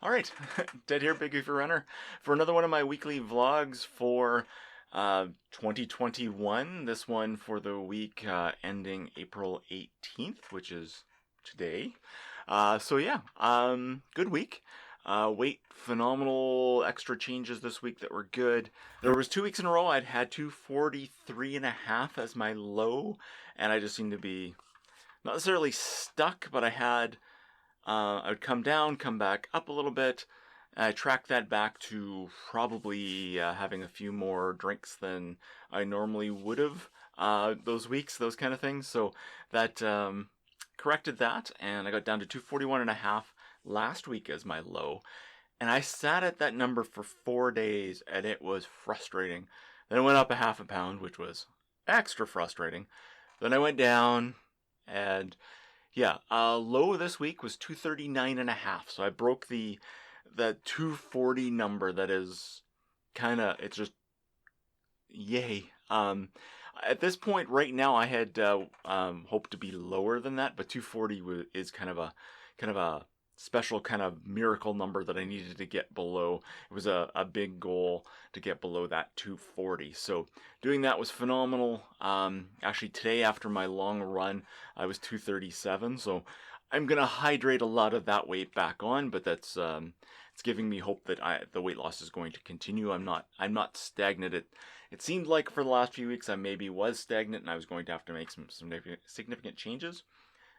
All right, Ted here, BigGoofyRunner, for another one of my weekly vlogs for 2021. This one for the week ending April 18th, which is today. Good week. Weight, phenomenal extra changes this week that were good. There was 2 weeks in a row I'd had 243.5 as my low, and I just seemed to be not necessarily stuck, but I would come down, come back up a little bit. I tracked that back to probably having a few more drinks than I normally would have those weeks, those kind of things. So that corrected that, and I got down to 241.5 last week as my low. And I sat at that number for 4 days, and it was frustrating. Then it went up a half a pound, which was extra frustrating. Then I went down, and low this week was 239.5. So I broke the 240 number. That is it's just yay. At this point right now, I had hoped to be lower than that, but 240 is kind of a special kind of miracle number that I needed to get below. It was a big goal to get below that 240. So doing that was phenomenal. Actually today after my long run, I was 237. So I'm going to hydrate a lot of that weight back on, but that's it's giving me hope that the weight loss is going to continue. I'm not stagnant. It seemed like for the last few weeks I maybe was stagnant and I was going to have to make some significant changes,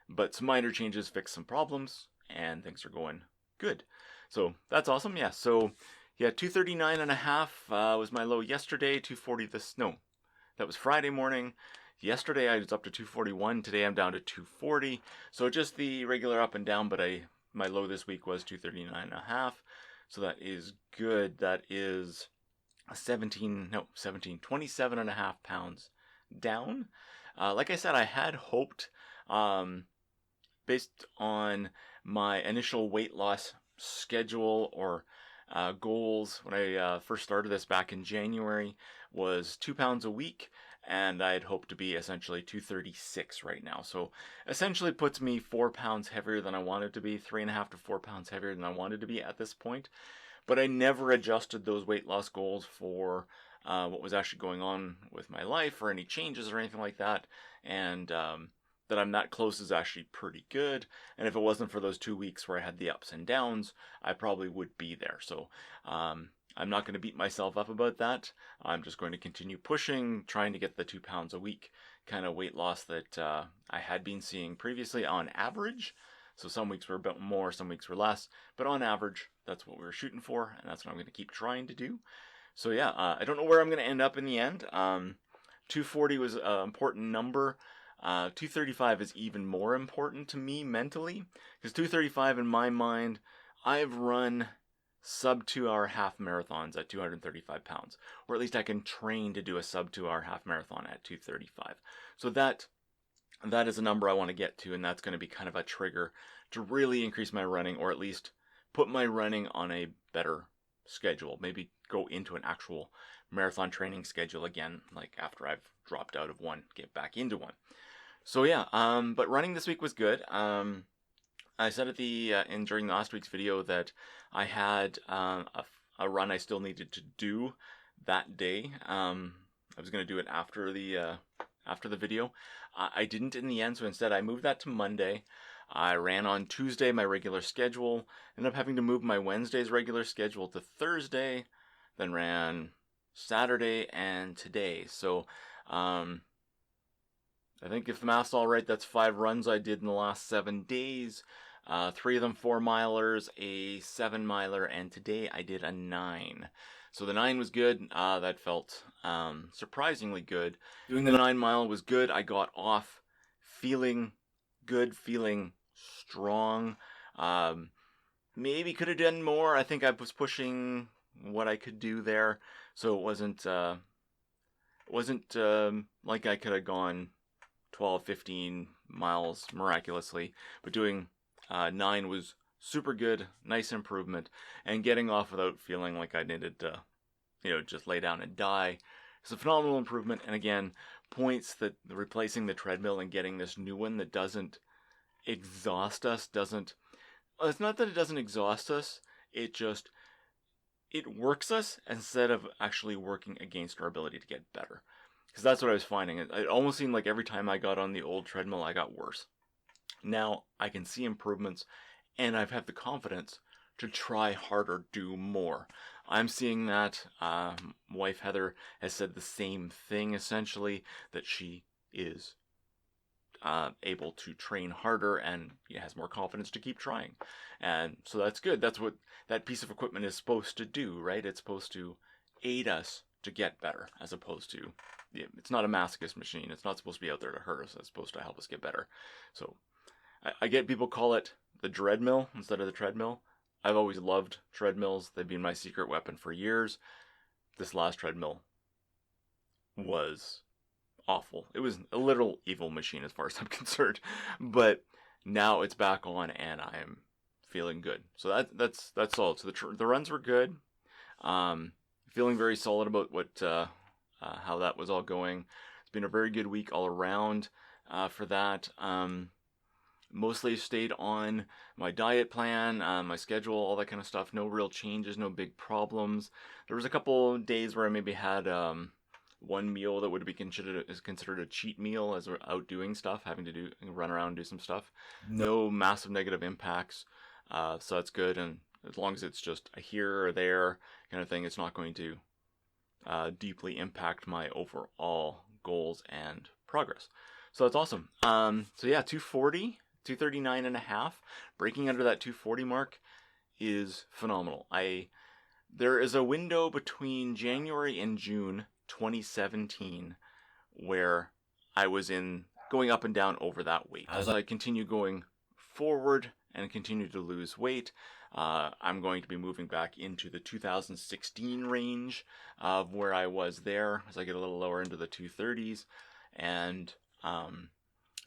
but some minor changes fixed some problems, and things are going good. So that's awesome. 239.5 was my low yesterday, 240 that was Friday morning. Yesterday I was up to 241, today I'm down to 240. So just the regular up and down, but my low this week was 239.5. So that is good. That is 27.5 pounds down. Like I said, I had hoped, based on my initial weight loss schedule or goals when I first started this back in January, was 2 pounds a week, and I'd hoped to be essentially 236 right now. So essentially puts me 4 pounds heavier than I wanted to be, 3.5 to 4 pounds heavier than I wanted to be at this point. But I never adjusted those weight loss goals for what was actually going on with my life or any changes or anything like that. And that I'm that close is actually pretty good. And if it wasn't for those 2 weeks where I had the ups and downs, I probably would be there. So I'm not going to beat myself up about that. I'm just going to continue pushing, trying to get the 2 pounds a week kind of weight loss that I had been seeing previously on average. So some weeks were a bit more, some weeks were less, but on average, that's what we were shooting for, and that's what I'm going to keep trying to do. So I don't know where I'm going to end up in the end. 240 was an important number. 235 is even more important to me mentally, because 235 in my mind, I've run sub 2 hour half marathons at 235 pounds, or at least I can train to do a sub 2 hour half marathon at 235. So that is a number I want to get to, and that's going to be kind of a trigger to really increase my running, or at least put my running on a better schedule. Maybe go into an actual marathon training schedule again, like after I've dropped out of one, get back into one. So but running this week was good. I said at during last week's video that I had a run I still needed to do that day. I was going to do it after the video. I didn't in the end, so instead I moved that to Monday. I ran on Tuesday, my regular schedule. Ended up having to move my Wednesday's regular schedule to Thursday, then ran Saturday and today. So I think if the math's all right, that's 5 runs I did in the last 7 days. 3 of them 4-milers, a 7-miler, and today I did a 9. So the 9 was good. That felt surprisingly good. Doing the 9-mile was good. I got off feeling good, feeling strong. Maybe could have done more. I think I was pushing what I could do there. So it wasn't like I could have gone 12, 15 miles miraculously, but doing 9 was super good, nice improvement, and getting off without feeling like I needed to, just lay down and die. It's a phenomenal improvement, and again, points that replacing the treadmill and getting this new one that doesn't exhaust us, it's not that it doesn't exhaust us, it works us instead of actually working against our ability to get better. Because that's what I was finding. It almost seemed like every time I got on the old treadmill, I got worse. Now I can see improvements, and I've had the confidence to try harder, do more. I'm seeing that. Wife Heather has said the same thing, essentially, that she is able to train harder and has more confidence to keep trying. And so that's good. That's what that piece of equipment is supposed to do, right? It's supposed to aid us to get better, as opposed to, it's not a masochist machine. It's not supposed to be out there to hurt us. It's supposed to help us get better. So I get people call it the dreadmill instead of the treadmill. I've always loved treadmills. They've been my secret weapon for years. This last treadmill was awful. It was a literal evil machine as far as I'm concerned. But now it's back on and I'm feeling good. So that's solid. So the runs were good. Feeling very solid about how that was all going. It's been a very good week all around for that. Mostly stayed on my diet plan, my schedule, all that kind of stuff. No real changes, no big problems. There was a couple days where I maybe had one meal that would be considered a cheat meal as we're out doing stuff, having to run around and do some stuff. No massive negative impacts, so that's good. And as long as it's just a here or there kind of thing, it's not going to deeply impact my overall goals and progress. So that's awesome. So yeah, 240. 239 and a half, breaking under that 240 mark is phenomenal. There is a window between January and June 2017 where I was going up and down over that weight. As I continue going forward and continue to lose weight, I'm going to be moving back into the 2016 range of where I was there as I get a little lower into the 230s, and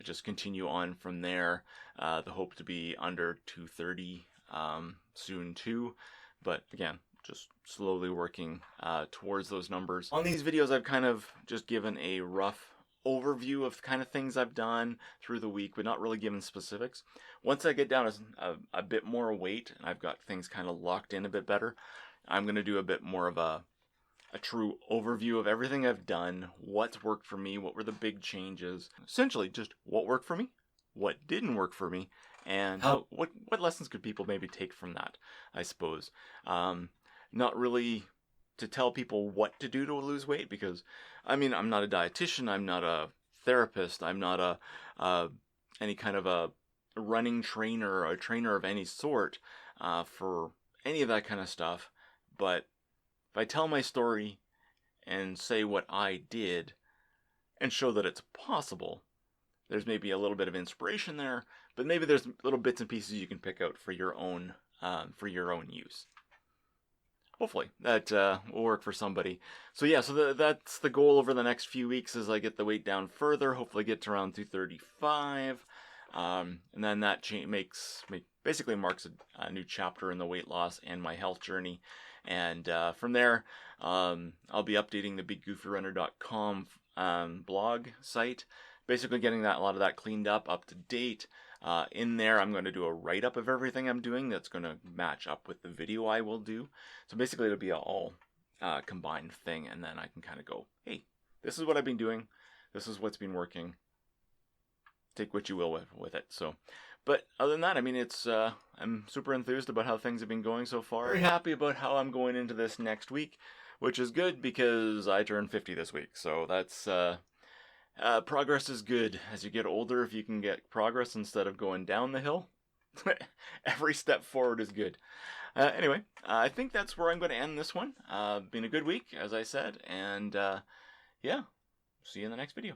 just continue on from there. The hope to be under 230 soon too, but again, just slowly working towards those numbers. On these videos, I've kind of just given a rough overview of the kind of things I've done through the week, but not really given specifics. Once I get down a bit more weight and I've got things kind of locked in a bit better, I'm going to do a bit more of a true overview of everything I've done, what's worked for me, what were the big changes, essentially just what worked for me, what didn't work for me, and what lessons could people maybe take from that, I suppose. Not really to tell people what to do to lose weight, because I'm not a dietitian, I'm not a therapist, I'm not any kind of a running trainer or a trainer of any sort for any of that kind of stuff, but if I tell my story and say what I did and show that it's possible, there's maybe a little bit of inspiration there, but maybe there's little bits and pieces you can pick out for your own use. Hopefully that will work for somebody. So yeah, that's the goal over the next few weeks as I get the weight down further. Hopefully get to around 235, and then that basically marks a new chapter in the weight loss and my health journey. And from there, I'll be updating the BigGoofyRunner.com blog site, basically getting a lot of that cleaned up to date. In there, I'm going to do a write-up of everything I'm doing that's going to match up with the video I will do. So basically, it'll be an all combined thing, and then I can kind of go, hey, this is what I've been doing. This is what's been working. Take what you will with it. So, but other than that, it's I'm super enthused about how things have been going so far. Very happy about how I'm going into this next week, which is good because I turned 50 this week. So that's progress is good. As you get older, if you can get progress instead of going down the hill, every step forward is good. Anyway, I think that's where I'm going to end this one. Been a good week, as I said, and yeah, see you in the next video.